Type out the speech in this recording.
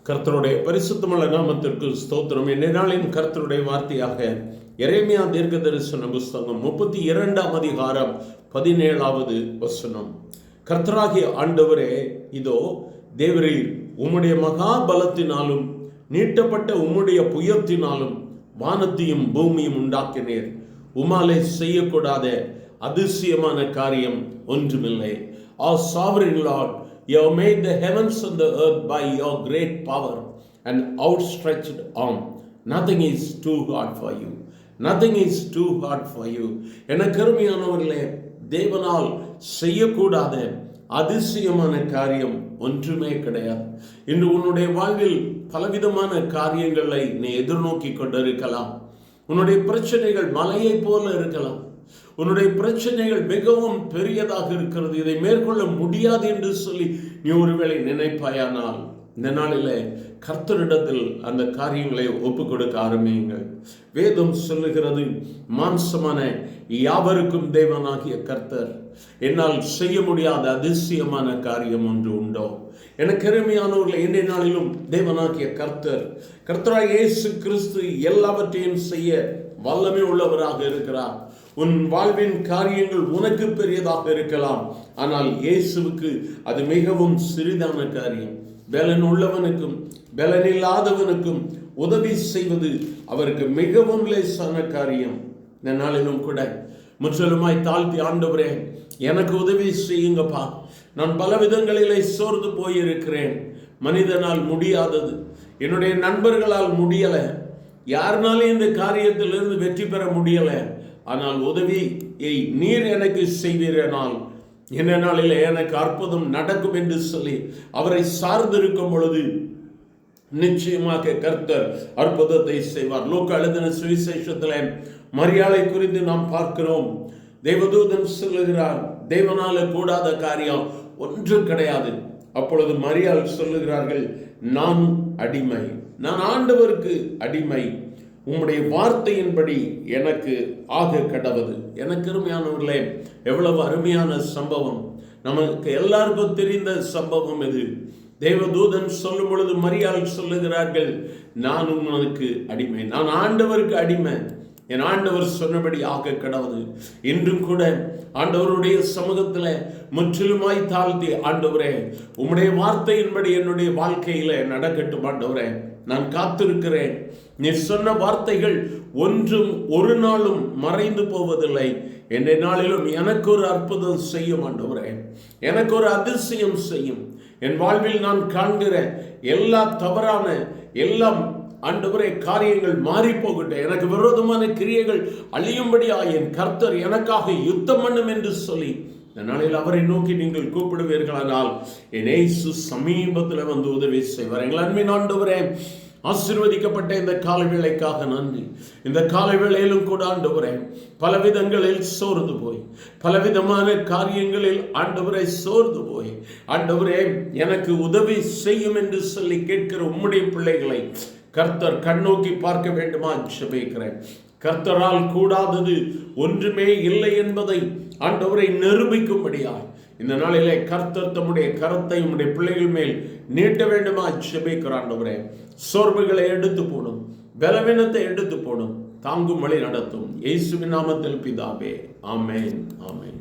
கர்த்தருடைய பரிசுத்தமுள்ள நாமத்திற்கு ஸ்தோத்திரம். இந்த நாளின் கர்த்தருடைய வார்த்தையாக எரேமியா தீர்க்க தரிசன புஸ்தகம் 32ஆம் அதிகாரம் 17வது வசனம். கர்த்தராகிய ஆண்டவரே, இதோ தேவரீர் உம்முடைய மகா பலத்தினாலும் நீட்டப்பட்ட உம்முடைய புயத்தினாலும் வானத்தையும் பூமியும் உண்டாக்கினீர். உமாலே செய்யக்கூடாத அதிசயமான காரியம் ஒன்றுமில்லை. Our sovereign Lord, you have made the heavens and the earth by your great power and outstretched arm. Nothing is too hard for you. Nothing is too hard for you. எனக்கு அருமையானவர்களே, தேவனால் செய்யக்கூடாத அதிசயமான காரியம் ஒன்றுமே கிடையாது. இன்று உன்னுடைய வாழ்வில் பலவிதமான காரியங்களை நீ எதிர்நோக்கி கொண்டிருக்கலாம். உன்னுடைய பிரச்சனைகள் மலையை போல இருக்கலாம். உன்னுடைய பிரச்சனைகள் மிகவும் பெரியதாக இருக்கிறது, இதை மேற்கொள்ள முடியாது என்று சொல்லி நீ ஒருவேளை நினைப்பாயானால், இந்த நாளிலே கர்த்தரிடத்தில் அந்த காரியங்களை ஒப்புக் கொடுக்க ஆரம்பியுங்கள். வேதம் சொல்லுகிறது, மாம்சமான யாவருக்கும் தேவனாகிய கர்த்தர் என்னால் செய்ய முடியாத அதிசயமான காரியம் ஒன்று உண்டோ? எனக்கு அருமையானவர்களை, இன்றைய நாளிலும் தேவனாகிய கர்த்தராகிய இயேசு கிறிஸ்து எல்லாவற்றையும் செய்ய வல்லமை உள்ளவராக இருக்கிறார். உன் வாழ்வின் காரியங்கள் உனக்கு பெரியதாக இருக்கலாம், ஆனால் இயேசுவுக்கு அது மிகவும் சிறிதான காரியம். பலன் உள்ளவனுக்கும் பலனில்லாதவனுக்கும் உதவி செய்வது அவருக்கு மிகவும் லேசான காரியம். இந்த நாளிலும் கூட முற்றிலுமாய் தாழ்த்தி, ஆண்டவரே எனக்கு உதவி செய்யுங்கப்பா, நான் பல விதங்களிலே சோர்ந்து போயிருக்கிறேன், மனிதனால் முடியாதது, என்னுடைய நண்பர்களால் முடியலை, யாருனாலும் இந்த காரியத்திலிருந்து வெற்றி பெற முடியலை, ஆனால் உதவியை நீர் எனக்கு செய்வீரானால் இந்த நாளில் எனக்கு அற்புதம் நடக்கும் என்று சொல்லி அவரை சார்ந்திருக்கும் பொழுது நிச்சயமாக கர்த்தர் அற்புதத்தை செய்வார். லூக்கா எழுதின சுவிசேஷத்தில் மரியாளை குறித்து நாம் பார்க்கிறோம். தேவதூதன் சொல்லுகிறார், தேவனால கூடாத காரியம் ஒன்றும் கிடையாது. அப்பொழுது மரியாள் சொல்லுகிறார்கள், நான் அடிமை, நான் ஆண்டவருக்கு அடிமை, உம்முடைய வார்த்தையின்படி எனக்கு ஆக கடவது. எனக்கு அருமையானவர்களே, எவ்வளவு அருமையான சம்பவம்! நமக்கு எல்லாருக்கும் தெரிந்த சம்பவம் இது. தேவதூதன் சொல்லும் பொழுது மரியாள் சொல்லுகிறார்கள், நான் உனக்கு அடிமை, நான் ஆண்டவருக்கு அடிமை, என் ஆண்டவர் சொன்னபடி ஆக கடவுது. இன்றும் கூட ஆண்டவருடைய சமூகத்தில் முற்றிலுமாய் தாழ்த்தி, ஆண்டவரே உம்முடைய வார்த்தையின்படி என்னுடைய வாழ்க்கையில நடக்கட்டும், ஆண்டவரே நான் காத்திருக்கிறேன், நீ சொன்ன வார்த்தைகள் ஒன்றும் ஒரு நாளும் மறைந்து போவதில்லை, என்ற நாளிலும் எனக்கு ஒரு அற்புதம் செய்யும் ஆண்டவரே, எனக்கு ஒரு அதிசயம் செய்யும். என் வாழ்வில் நான் காண்கிற எல்லா தவறான எல்லாம் ஆண்டவரே காரியங்கள் மாறி போகட்டும், எனக்கு விரோதமான கிரியைகள் அழியும்படியா என் கர்த்தர் எனக்காக யுத்தம் பண்ணும் என்று சொல்லி இந்த நாளில் அவரை நோக்கி நீங்கள் கூப்பிடுவீர்களானால் என் இயேசு சமீபத்தில் வந்து உதவி செய்வார். எங்கள் அன்பின் ஆண்டவரே, ஆசீர்வதிக்கப்பட்ட இந்த காலை வேளைக்காக நன்றி. இந்த காலை வேளையிலும் கூட ஆண்டவரே பல விதங்களில் சோர்ந்து போய், பலவிதமான காரியங்களில் ஆண்டவரை சோர்ந்து போய், ஆண்டவரே எனக்கு உதவி செய்யும் என்று சொல்லி கேட்கிற உம்முடைய பிள்ளைகளை கர்த்தர் கண்ணோக்கி பார்க்க வேண்டுமா ஜெபிக்கிறேன். கர்த்தரால் கூடாதது ஒன்றுமே இல்லை என்பதை ஆண்டவரை நிரூபிக்கும்படியா இந்த நாளிலே கர்த்தர் தம்முடைய கரத்தை உம்முடைய பிள்ளைகள் மேல் நீட்ட வேண்டுமா ஜெபிக்கிறேன். ஆண்டவரே சோர்வுகளை எடுத்து போடும், பலவீனத்தை எடுத்து போடும், தாங்கும் வழி நடத்தும். இயேசுவின் நாமத்தில் பிதாவே, ஆமென், ஆமென்.